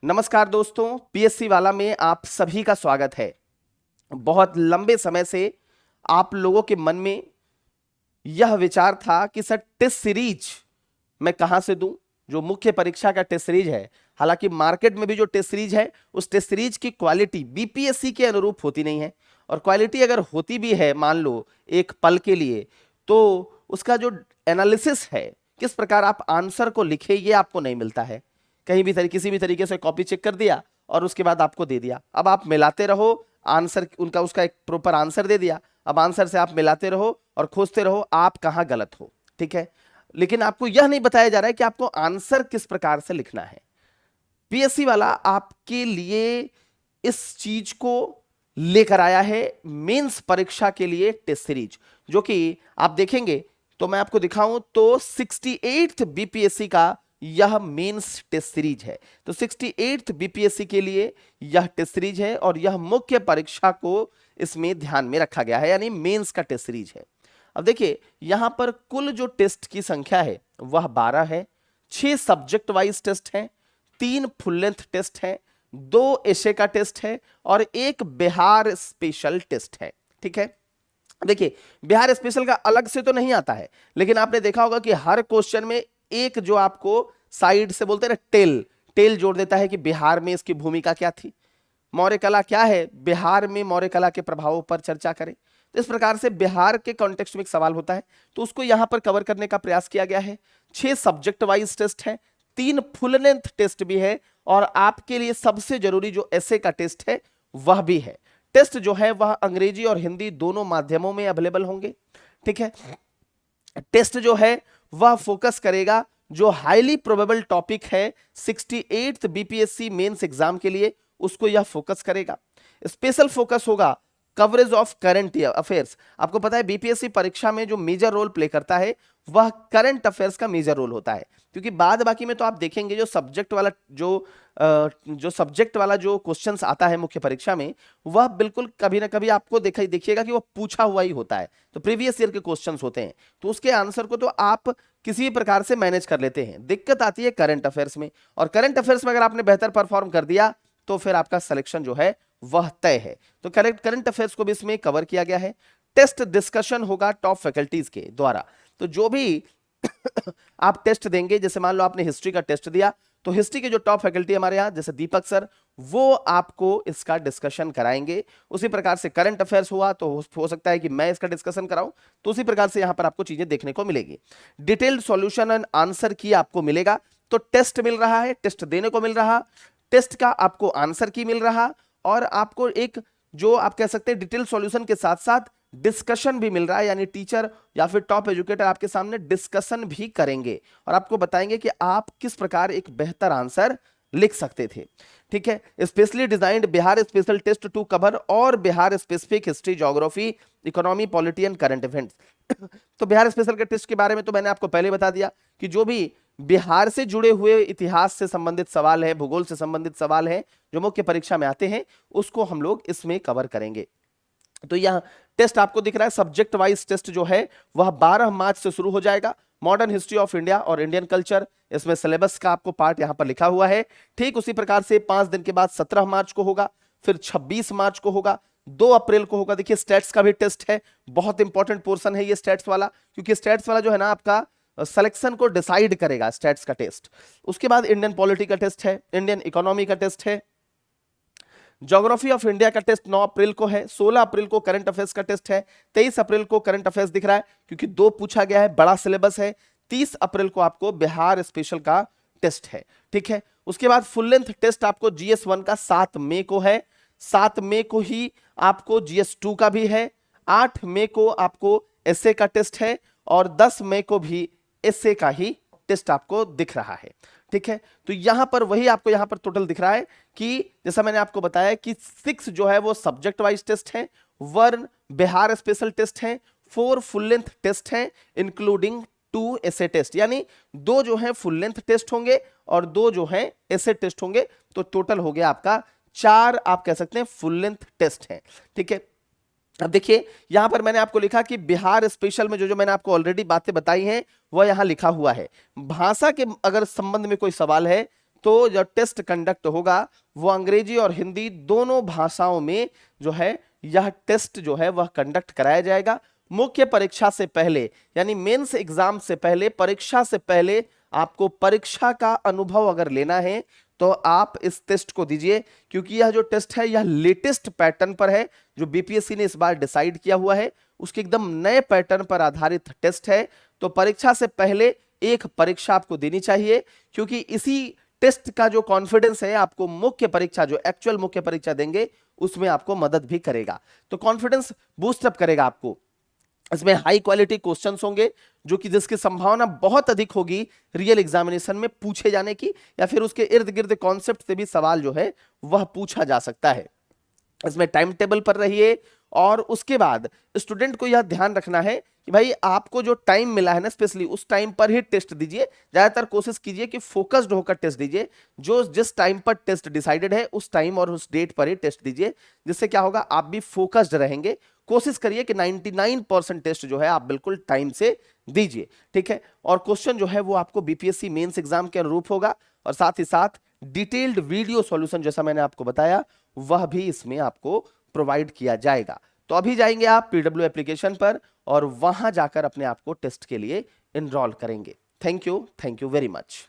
नमस्कार दोस्तों, पीएससी वाला में आप सभी का स्वागत है। बहुत लंबे समय से आप लोगों के मन में यह विचार था कि सर टेस्ट सीरीज मैं कहां से दूं, जो मुख्य परीक्षा का टेस्ट सीरीज है। हालांकि मार्केट में भी जो टेस्ट सीरीज है उस टेस्ट सीरीज की क्वालिटी बीपीएससी के अनुरूप होती नहीं है, और क्वालिटी अगर होती भी है मान लो एक पल के लिए, तो उसका जो एनालिसिस है, किस प्रकार आप आंसर को लिखे, ये आपको नहीं मिलता है। कहीं भी किसी भी तरीके से कॉपी चेक कर दिया और उसके बाद आपको दे दिया, अब आप मिलाते रहो आंसर, उनका उसका एक प्रॉपर आंसर दे दिया, अब आंसर से आप मिलाते रहो और खोजते रहो आप कहां गलत हो। ठीक है, लेकिन आपको यह नहीं बताया जा रहा है कि आपको आंसर किस प्रकार से लिखना है। पीएससी वाला आपके लिए इस चीज को लेकर आया है मेंस परीक्षा के लिए टेस्ट सीरीज, जो कि आप देखेंगे तो मैं आपको दिखाऊं तो 68th बीपीएससी का यह मेंस टेस्ट सीरीज है। तो 68th बीपीएससी के लिए यह टेस्ट सीरीज है और यह मुख्य परीक्षा को इसमें ध्यान में रखा गया है, यानी मेंस का टेस्ट सीरीज है। अब देखिए यहां पर कुल जो टेस्ट की संख्या है वह 12 है। 6 सब्जेक्ट वाइज टेस्ट हैं, 3 फुल लेंथ टेस्ट हैं, 2 एशे का टेस्ट है और 1 बिहार स्पेशल टेस्ट है। ठीक है, देखिए बिहार स्पेशल का अलग से तो नहीं आता है, लेकिन आपने देखा होगा कि हर क्वेश्चन में एक जो आपको साइड से बोलते हैं ना टेल टेल जोड़ देता है कि बिहार में इसकी भूमिका क्या थी, मौर्य कला क्या है, बिहार में मौर्य कला के प्रभावों पर चर्चा करें। तो इस प्रकार से बिहार के कॉन्टेक्स्ट में एक सवाल होता है, तो उसको यहां पर कवर करने का प्रयास किया गया है। 6 सब्जेक्ट वाइज टेस्ट है, 3 फुल लेंथ टेस्ट भी है और आपके लिए सबसे जरूरी जो एसे का टेस्ट है वह भी है। टेस्ट जो है वह अंग्रेजी और हिंदी दोनों माध्यमों में अवेलेबल होंगे। ठीक है, टेस्ट जो है वह फोकस करेगा जो हाईली प्रोबेबल टॉपिक है 68th बीपीएससी मेंस एग्जाम के लिए, उसको यह फोकस करेगा। स्पेशल फोकस होगा कवरेज ऑफ करंट अफेयर्स। आपको पता है बीपीएससी परीक्षा में जो मेजर रोल प्ले करता है वह करंट अफेयर्स का मेजर रोल होता है, क्योंकि बाद बाकी में तो आप देखेंगे जो सब्जेक्ट वाला जो क्वेश्चंस आता है मुख्य परीक्षा में, वह बिल्कुल कभी ना कभी आपको देखिएगा कि वह पूछा हुआ ही होता है, तो प्रीवियस ईयर के क्वेश्चंस होते हैं, तो उसके आंसर को तो आप किसी भी प्रकार से मैनेज कर लेते हैं। दिक्कत आती है करंट अफेयर्स में, और करंट अफेयर्स में अगर आपने बेहतर परफॉर्म कर दिया तो फिर आपका सिलेक्शन जो है वह तय है। तो करंट अफेयर्स को भी इसमें कवर किया गया है। टेस्ट डिस्कशन होगा टॉप फैकल्टीज के द्वारा, तो जो भी आप टेस्ट देंगे, जैसे मान लो आपने हिस्ट्री का टेस्ट दिया, तो हिस्ट्री के जो टॉप फैकल्टी हमारे यहां जैसे दीपक सर, वो आपको इसका डिस्कशन कराएंगे। उसी प्रकार से करंट अफेयर्स हुआ तो हो सकता है कि मैं इसका डिस्कशन कराऊं, तो उसी प्रकार से यहां पर आपको चीजें देखने को मिलेगी। डिटेल्ड सॉल्यूशन एंड आंसर की आपको मिलेगा, तो टेस्ट मिल रहा है, टेस्ट देने को मिल रहा, टेस्ट का आपको आंसर की मिल रहा, और आपको एक जो आप कह सकते हैं डिटेल सॉल्यूशन के साथ साथ डिस्कशन भी मिल रहा है, यानी टीचर या फिर टॉप एजुकेटर आपके सामने डिस्कशन भी करेंगे और आपको बताएंगे कि आप किस प्रकार एक बेहतर आंसर लिख सकते थे। ठीक है, specially designed Bihar special test to cover और Bihar specific history, geography, economy, polity and current events. तो बिहार स्पेशल के टेस्ट के बारे में तो मैंने आपको पहले बता दिया कि जो भी बिहार से जुड़े हुए इतिहास से संबंधित सवाल है, भूगोल से संबंधित सवाल है जो मुख्य परीक्षा में आते हैं, उसको हम लोग इसमें कवर करेंगे। तो यह टेस्ट आपको दिख रहा है, सब्जेक्ट वाइज टेस्ट जो है वह 12 मार्च से शुरू हो जाएगा। मॉडर्न हिस्ट्री ऑफ इंडिया और इंडियन कल्चर, इसमें सिलेबस का आपको पार्ट यहां पर लिखा हुआ है। ठीक उसी प्रकार से 5 दिन के बाद 17 मार्च को होगा, फिर 26 मार्च को होगा, 2 अप्रैल को होगा। देखिए स्टैट्स का भी टेस्ट है, बहुत इंपॉर्टेंट पोर्शन है ये स्टैट्स वाला, क्योंकि स्टैट्स वाला जो है ना आपका सिलेक्शन को डिसाइड करेगा, स्टैट्स का टेस्ट। उसके बाद इंडियन पॉलिटी का टेस्ट है, इंडियन इकोनॉमी का टेस्ट है, ज्योग्राफी ऑफ इंडिया का टेस्ट 9 अप्रैल को है, 16 अप्रैल को करंट अफेयर्स का टेस्ट है, 23 अप्रैल को करंट अफेयर्स दिख रहा है क्योंकि 2 पूछा गया है, बड़ा सिलेबस है। 30 अप्रैल को आपको बिहार स्पेशल का टेस्ट है। ठीक है, उसके बाद फुल लेंथ टेस्ट आपको जीएस 1 का 7 मई को है, 7 मई को ही आपको जीएस 2 का भी है, 8 मई को आपको एसए का टेस्ट है और 10 मई को भी एसए का ही टेस्ट आपको दिख रहा है। ठीक है, तो यहां पर वही आपको यहां पर टोटल दिख रहा है कि जैसा मैंने आपको बताया कि 6 जो है वो सब्जेक्ट वाइज टेस्ट है, 1 बिहार स्पेशल टेस्ट है, 4 फुल लेंथ टेस्ट है इंक्लूडिंग 2 एसे टेस्ट, यानी 2 जो है फुल लेंथ टेस्ट होंगे और 2 जो है एसे टेस्ट होंगे, तो टोटल हो गया आपका 4 आप कह सकते हैं फुल लेंथ टेस्ट है। ठीक है, अब देखिए यहां पर मैंने आपको लिखा कि बिहार स्पेशल में जो जो मैंने आपको ऑलरेडी बातें बताई हैं वह यहां लिखा हुआ है। भाषा के अगर संबंध में कोई सवाल है तो जो टेस्ट कंडक्ट होगा वो अंग्रेजी और हिंदी दोनों भाषाओं में जो है यह टेस्ट जो है वह कंडक्ट कराया जाएगा। मुख्य परीक्षा से पहले यानी मेंस एग्जाम से पहले, परीक्षा से पहले आपको परीक्षा का अनुभव अगर लेना है तो आप इस टेस्ट को दीजिए, क्योंकि यह जो टेस्ट है यह लेटेस्ट पैटर्न पर है जो बीपीएससी ने इस बार डिसाइड किया हुआ है, उसके एकदम नए पैटर्न पर आधारित टेस्ट है। तो परीक्षा से पहले एक परीक्षा आपको देनी चाहिए, क्योंकि इसी टेस्ट का जो कॉन्फिडेंस है आपको मुख्य परीक्षा, जो एक्चुअल मुख्य परीक्षा देंगे उसमें आपको मदद भी करेगा। तो कॉन्फिडेंस बूस्ट अप करेगा आपको। इसमें हाई क्वालिटी क्वेश्चंस होंगे जो कि जिसकी संभावना बहुत अधिक होगी रियल एग्जामिनेशन में पूछे जाने की, या फिर उसके इर्द गिर्द कॉन्सेप्ट से भी सवाल जो है वह पूछा जा सकता है। इसमें टाइम टेबल पर रहिए, और उसके बाद स्टूडेंट को यह ध्यान रखना है कि भाई आपको जो टाइम मिला है ना, स्पेशली उस टाइम पर ही टेस्ट दीजिए। ज्यादातर कोशिश कीजिए कि फोकस्ड होकर टेस्ट दीजिए, जो जिस टाइम पर टेस्ट डिसाइडेड है उस टाइम और उस डेट पर ही टेस्ट दीजिए, जिससे क्या होगा आप भी फोकस्ड रहेंगे। कोशिश करिए कि 99% टेस्ट जो है आप बिल्कुल टाइम से दीजिए, ठीक है। और क्वेश्चन जो है वो आपको बीपीएससी मेंस एग्जाम के अनुरूप होगा, और साथ ही साथ डिटेल्ड वीडियो सॉल्यूशन जैसा मैंने आपको बताया वह भी इसमें आपको प्रोवाइड किया जाएगा। तो अभी जाएंगे आप पीडब्ल्यू एप्लीकेशन पर और वहां जाकर अपने आप को टेस्ट के लिए एनरोल करेंगे। Thank you very much.